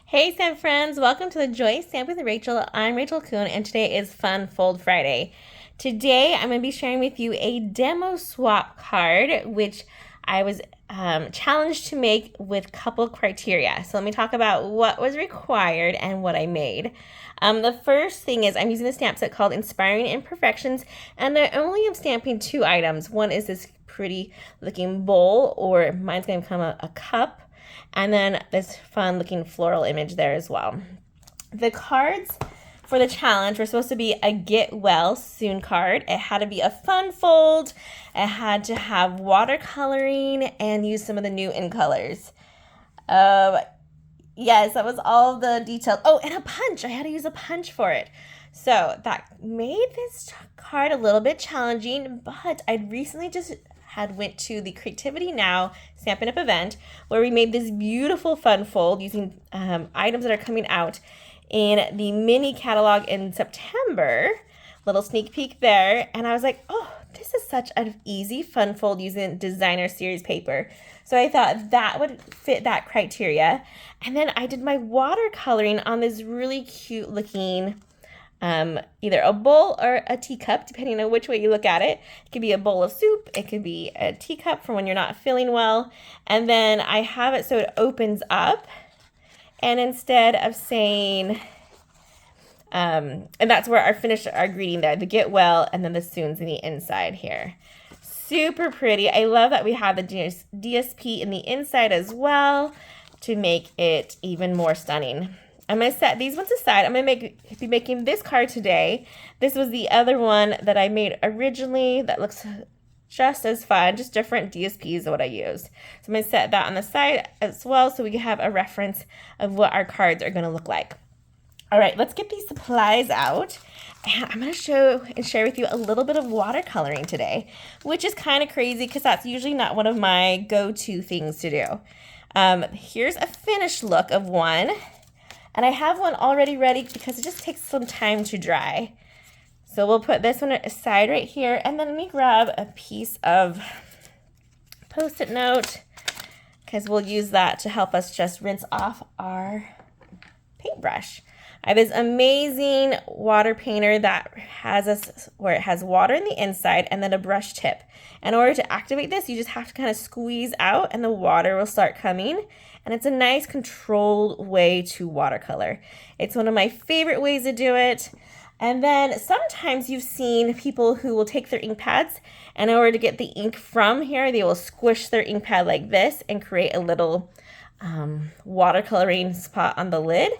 Hey Stamp friends, welcome to the Joy Stamp with Rachel. I'm Rachel Kuhn and today is Fun Fold Friday. Today I'm going to be sharing with you a demo swap card which I was challenged to make with couple criteria. So let me talk about what was required and what I made. The first thing is I'm using a stamp set called Inspiring Imperfections, and I only am stamping two items. One is this pretty looking bowl, or mine's going to become a cup. And then this fun looking floral image there as well. The cards for the challenge were supposed to be a get well soon card. It had to be a fun fold. It had to have watercoloring and use some of the new in colors. Yes, that was all the details. Oh, and a punch. I had to use a punch for it. So that made this card a little bit challenging, but I recently just went to the Creativity Now Stampin' Up event where we made this beautiful fun fold using items that are coming out in the mini catalog in September. Little sneak peek there. And I was like, oh, this is such an easy fun fold using designer series paper. So I thought that would fit that criteria. And then I did my watercoloring on this really cute looking either a bowl or a teacup, depending on which way you look at it. It could be a bowl of soup, it could be a teacup for when you're not feeling well. And then I have it so it opens up, and instead of saying, and that's where our greeting there, the get well, and then the soon's in the inside here. Super pretty. I love that we have the DSP in the inside as well to make it even more stunning. I'm going to set these ones aside. I'm going to be making this card today. This was the other one that I made originally that looks just as fun, just different DSPs of what I used. So I'm going to set that on the side as well so we can have a reference of what our cards are going to look like. All right, let's get these supplies out. And I'm going to show and share with you a little bit of watercoloring today, which is kind of crazy because that's usually not one of my go-to things to do. Here's a finished look of one. And I have one already ready because it just takes some time to dry. So we'll put this one aside right here. And then let me grab a piece of Post-it note because we'll use that to help us just rinse off our paintbrush. I have this amazing water painter that has where it has water in the inside and then a brush tip. In order to activate this, you just have to kind of squeeze out and the water will start coming. And it's a nice controlled way to watercolor. It's one of my favorite ways to do it. And then sometimes you've seen people who will take their ink pads, and in order to get the ink from here, they will squish their ink pad like this and create a little watercoloring spot on the lid.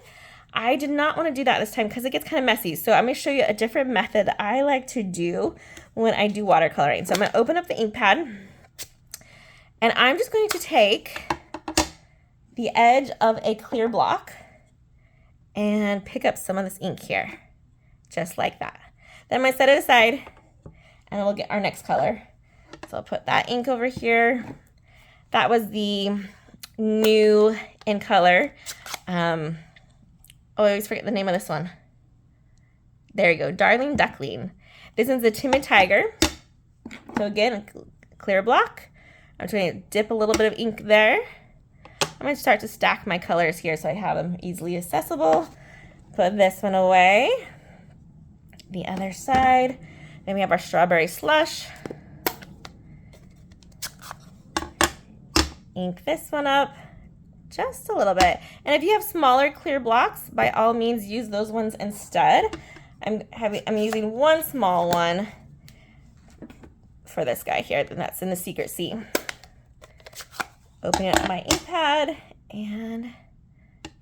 I did not want to do that this time because it gets kind of messy. So I'm going to show you a different method that I like to do when I do watercoloring. So I'm going to open up the ink pad, and I'm just going to take the edge of a clear block and pick up some of this ink here, just like that. Then I'm going to set it aside, and then we'll get our next color. So I'll put that ink over here. That was the new in color. Oh, I always forget the name of this one. There you go, Darling Duckling. This one's a Timid Tiger. So again, a clear block. I'm just going to dip a little bit of ink there. I'm going to start to stack my colors here so I have them easily accessible. Put this one away. The other side. Then we have our Strawberry Slush. Ink this one up just a little bit. And if you have smaller clear blocks, by all means use those ones instead. I'm using one small one for this guy here, and that's in the Secret C. Opening up my ink pad and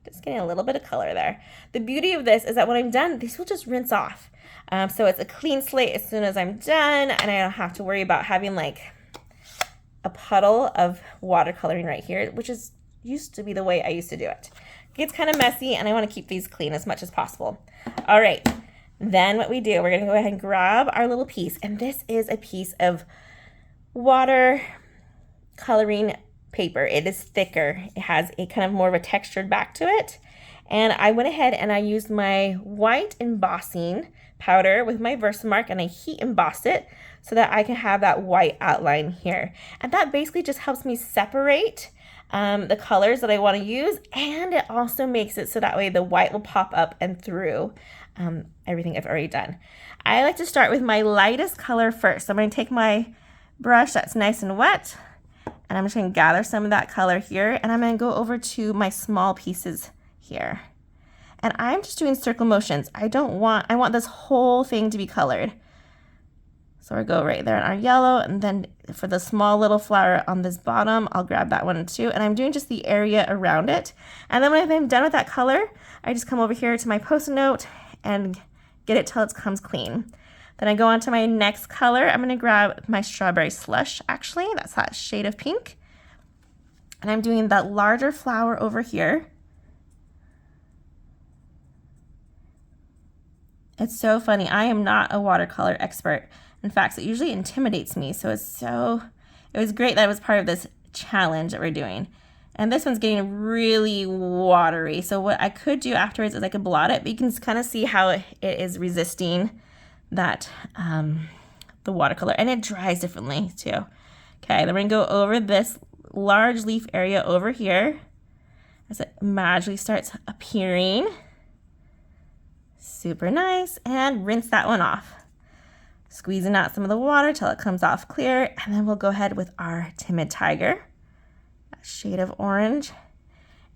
just getting a little bit of color there. The beauty of this is that when I'm done, these will just rinse off. So it's a clean slate as soon as I'm done, and I don't have to worry about having like a puddle of watercoloring right here, which used to be the way I used to do it. It gets kind of messy, and I want to keep these clean as much as possible. All right, then what we do, we're going to go ahead and grab our little piece, and this is a piece of water coloring paper. It is thicker. It has a kind of more of a textured back to it. And I went ahead and I used my white embossing powder with my Versamark, and I heat embossed it so that I can have that white outline here. And that basically just helps me separate the colors that I want to use, and it also makes it so that way the white will pop up and through everything I've already done. I like to start with my lightest color first. I'm going to take my brush that's nice and wet, and I'm just going to gather some of that color here, and I'm going to go over to my small pieces here. And I'm just doing circle motions. I want this whole thing to be colored. So I go right there in our yellow, and then for the small little flower on this bottom, I'll grab that one too. And I'm doing just the area around it. And then when I'm done with that color, I just come over here to my Post-it note and get it till it comes clean. Then I go on to my next color. I'm gonna grab my Strawberry Slush, actually. That's that shade of pink. And I'm doing that larger flower over here. It's so funny. I am not a watercolor expert. In fact, it usually intimidates me. So it was great that it was part of this challenge that we're doing. And this one's getting really watery. So what I could do afterwards is I could blot it, but you can kind of see how it is resisting that, the watercolor, and it dries differently too. Okay, then we're gonna go over this large leaf area over here as it magically starts appearing. Super nice, and rinse that one off. Squeezing out some of the water till it comes off clear, and then we'll go ahead with our Timid Tiger, that shade of orange,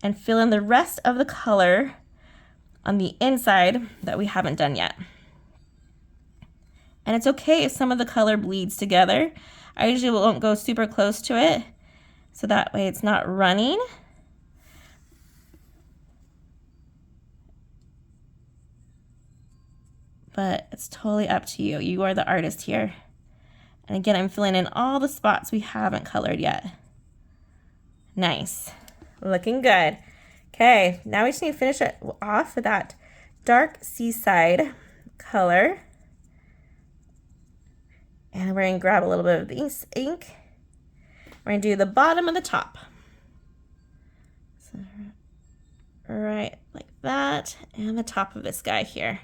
and fill in the rest of the color on the inside that we haven't done yet. And it's okay if some of the color bleeds together. I usually won't go super close to it, so that way it's not running. But it's totally up to you. You are the artist here. And again, I'm filling in all the spots we haven't colored yet. Nice. Looking good. Okay, now we just need to finish it off with that dark seaside color. And we're going to grab a little bit of this ink. We're going to do the bottom and the top. So, right like that. And the top of this guy here.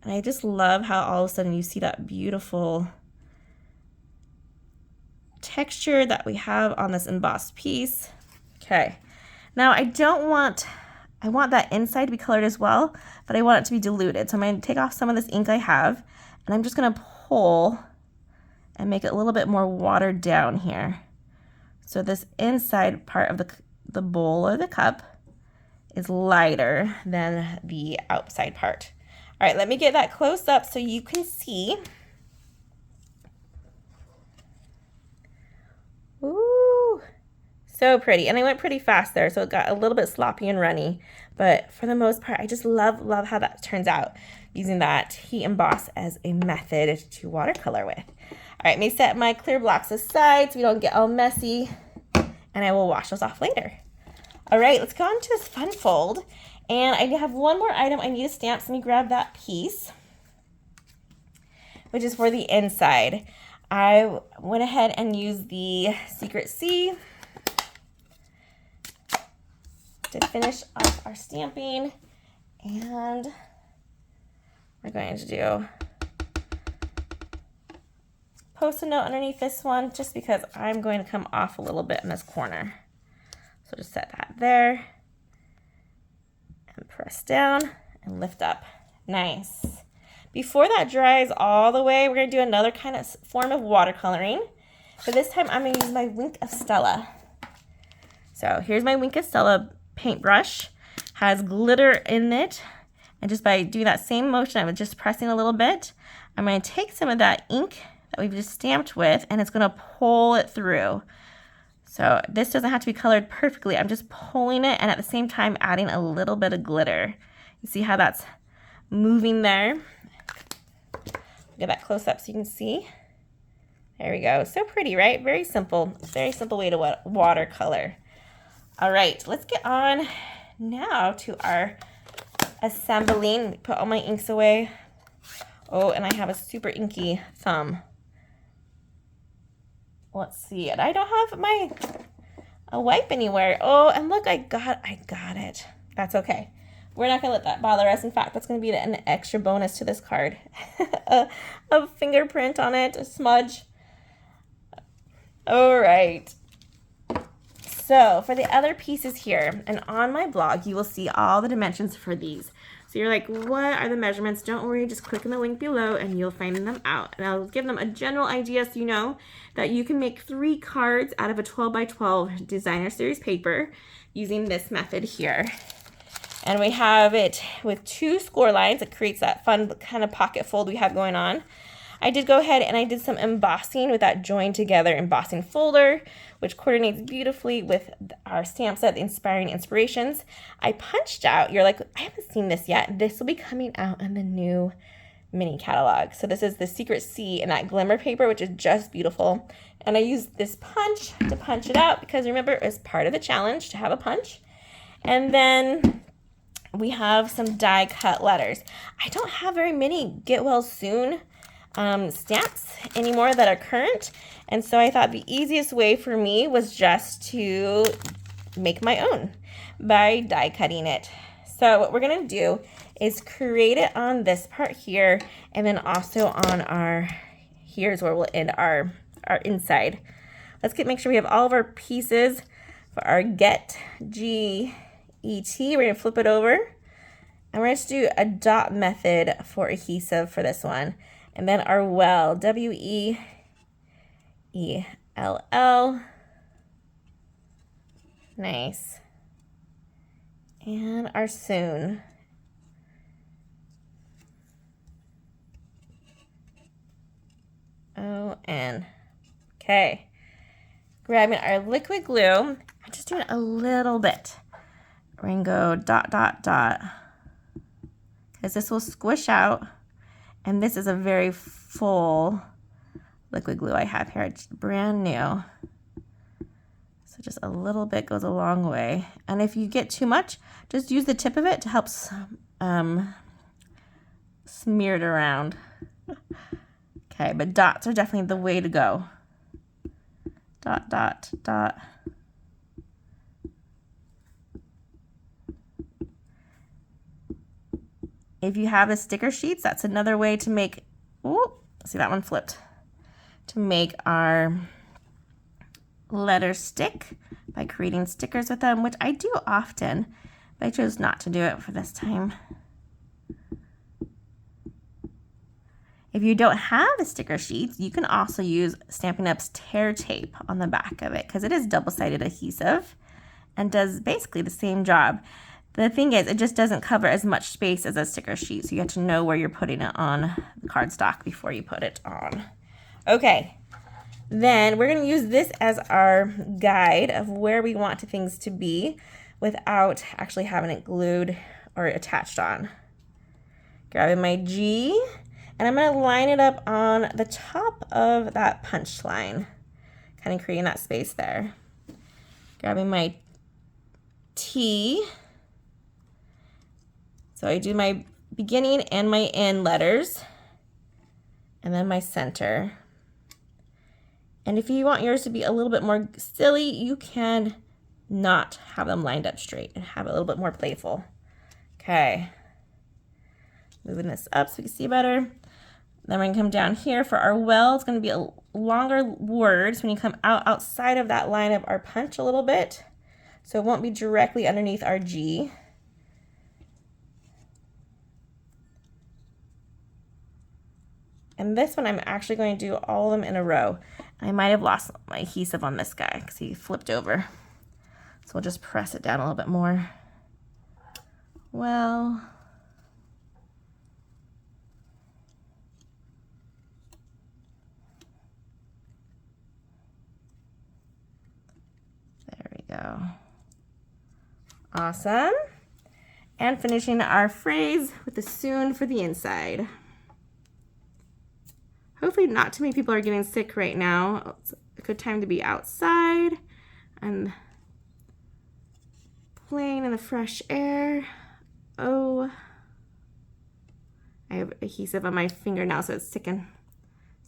And I just love how all of a sudden you see that beautiful texture that we have on this embossed piece. Okay, now I want that inside to be colored as well, but I want it to be diluted. So I'm going to take off some of this ink I have, and I'm just going to pull and make it a little bit more watered down here. So this inside part of the bowl or the cup is lighter than the outside part. All right, let me get that close up so you can see. Ooh, so pretty. And I went pretty fast there, so it got a little bit sloppy and runny. But for the most part, I just love how that turns out, using that heat emboss as a method to watercolor with. All right, let me set my clear blocks aside so we don't get all messy, and I will wash those off later. All right, let's go on to this fun fold. And I have one more item I need to stamp, so let me grab that piece, which is for the inside. I went ahead and used the Secret C to finish off our stamping, and we're going to do Post-it note underneath this one, just because I'm going to come off a little bit in this corner. So just set that there. And press down and lift up. Nice. Before that dries all the way, we're going to do another kind of form of watercoloring. But this time I'm going to use my Wink of Stella. So here's my Wink of Stella paintbrush. Has glitter in it. And just by doing that same motion, I'm just pressing a little bit. I'm going to take some of that ink that we've just stamped with, and it's going to pull it through. So this doesn't have to be colored perfectly. I'm just pulling it and at the same time adding a little bit of glitter. You see how that's moving there? Get that close up so you can see. There we go. So pretty, right? Very simple way to watercolor. All right, let's get on now to our assembling. Put all my inks away. Oh, and I have a super inky thumb. Let's see it. I don't have a wipe anywhere. Oh, and look, I got it. That's okay. We're not gonna let that bother us. In fact, that's gonna be an extra bonus to this card. a fingerprint on it, a smudge. All right. So for the other pieces here, and on my blog, you will see all the dimensions for these. So you're like, what are the measurements? Don't worry, just click on the link below and you'll find them out. And I'll give them a general idea so you know that you can make 3 cards out of a 12 by 12 designer series paper using this method here. And we have it with 2 score lines. It creates that fun kind of pocket fold we have going on. I did go ahead and I did some embossing with that joined together embossing folder, which coordinates beautifully with our stamp set, the Inspiring Inspirations. I punched out, you're like, I haven't seen this yet. This will be coming out in the new mini catalog. So this is the Secret C in that glimmer paper, which is just beautiful. And I used this punch to punch it out because remember, it was part of the challenge to have a punch. And then we have some die cut letters. I don't have very many get well soon stamps anymore that are current, and so I thought the easiest way for me was just to make my own by die cutting it. So what we're gonna do is create it on this part here, and then also on our, here's where we'll end our inside. Let's make sure we have all of our pieces for our get G-E-T. We're gonna flip it over, and we're going to do a dot method for adhesive for this one. And then our well, W-E-E-L-L. Nice. And our soon. O-N. Okay. Grabbing our liquid glue. I'm just doing a little bit. We're going to go dot, dot, dot. Because this will squish out. And this is a very full liquid glue I have here. It's brand new. So just a little bit goes a long way. And if you get too much, just use the tip of it to help smear it around. Okay, but dots are definitely the way to go. Dot, dot, dot. If you have the sticker sheets, that's another way to make, ooh, see that one flipped, to make our letters stick by creating stickers with them, which I do often, but I chose not to do it for this time. If you don't have the sticker sheets, you can also use Stampin' Up's tear tape on the back of it because it is double-sided adhesive and does basically the same job. The thing is, it just doesn't cover as much space as a sticker sheet, so you have to know where you're putting it on the cardstock before you put it on. Okay, then we're going to use this as our guide of where we want things to be without actually having it glued or attached on. Grabbing my G, and I'm going to line it up on the top of that punch line, kind of creating that space there. Grabbing my T. So I do my beginning and my end letters, and then my center. And if you want yours to be a little bit more silly, you can not have them lined up straight and have it a little bit more playful. Okay. Moving this up so we can see better. Then we're going to come down here for our well. It's going to be a longer word. So when you come outside of that line of our punch a little bit, so it won't be directly underneath our G. And this one, I'm actually going to do all of them in a row. I might have lost my adhesive on this guy because he flipped over. So we'll just press it down a little bit more. Well, there we go. Awesome. And finishing our phrase with the soon for the inside. Hopefully not too many people are getting sick right now. It's a good time to be outside and playing in the fresh air. Oh, I have adhesive on my finger now, so it's sticking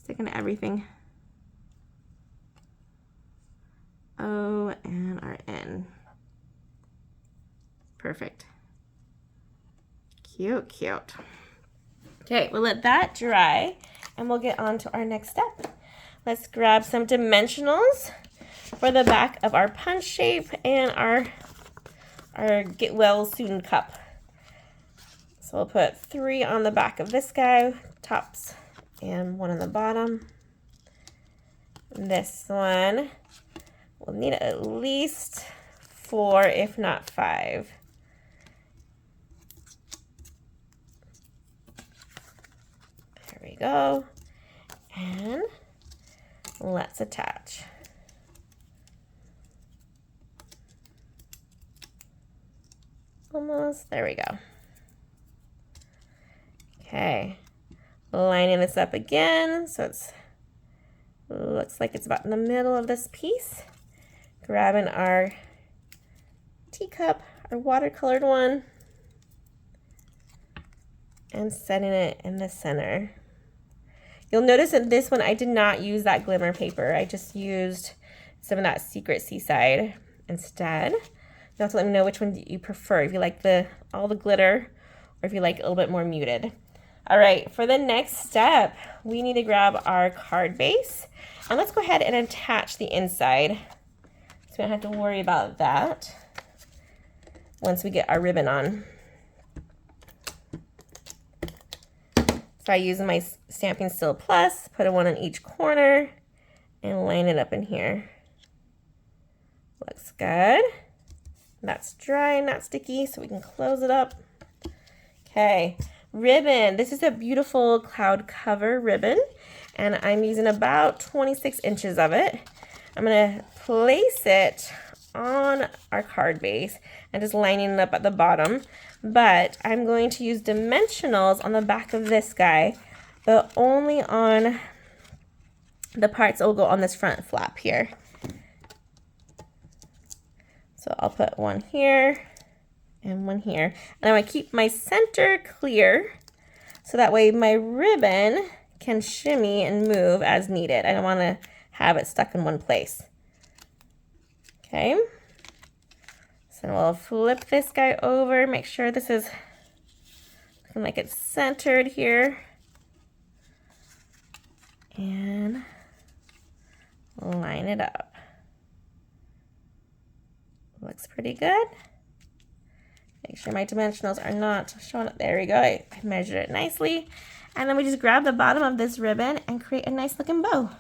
to everything. O and our N. Perfect. Cute, cute. Okay, we'll let that dry and we'll get on to our next step. Let's grab some dimensionals. for the back of our punch shape and our get well soon cup. So we'll put 3 on the back of this guy, tops, and 1 on the bottom. This one will need at least 4, if not 5. There we go. And let's attach. Almost, there we go. Okay, lining this up again so it's looks like it's about in the middle of this piece. Grabbing our teacup, our watercolored one, and setting it in the center. You'll notice that this one I did not use that glimmer paper. I just used some of that Secret Seaside instead. You have to let me know which one you prefer, if you like all the glitter or if you like a little bit more muted. All right, for the next step, we need to grab our card base and let's go ahead and attach the inside so we don't have to worry about that once we get our ribbon on. So I use my Stampin' Still Plus, put a 1 on each corner and line it up in here. Looks good. That's dry and not sticky, so we can close it up. Okay. Ribbon. This is a beautiful cloud cover ribbon, and I'm using about 26 inches of it. I'm going to place it on our card base and just lining it up at the bottom, but I'm going to use dimensionals on the back of this guy, but only on the parts that will go on this front flap here. So I'll put 1 here and 1 here. And I'm going to keep my center clear so that way my ribbon can shimmy and move as needed. I don't want to have it stuck in one place. Okay. So we'll flip this guy over, make sure this is looking like it's centered here. And line it up. Looks pretty good. Make sure my dimensionals are not showing up. There we go. I measured it nicely. And then we just grab the bottom of this ribbon and create a nice looking bow.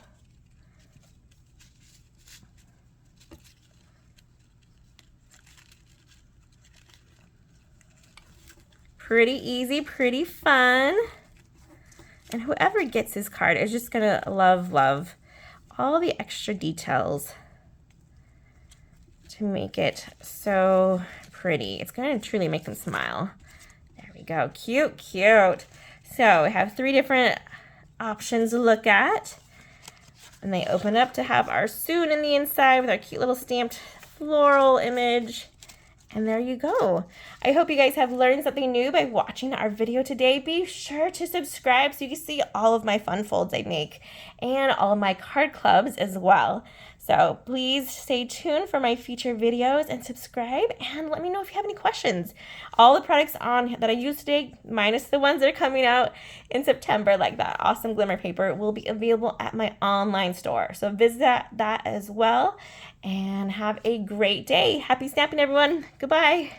Pretty easy, pretty fun. And whoever gets this card is just gonna love all the extra details to make it so pretty. It's going to truly make them smile. There we go. Cute, cute. So we have 3 different options to look at. And they open up to have our soon in the inside with our cute little stamped floral image. And there you go. I hope you guys have learned something new by watching our video today. Be sure to subscribe so you can see all of my fun folds I make and all of my card clubs as well. So please stay tuned for my future videos and subscribe and let me know if you have any questions. All the products on that I used today, minus the ones that are coming out in September, like that awesome glimmer paper, will be available at my online store. So visit that as well and have a great day. Happy stamping, everyone. Goodbye.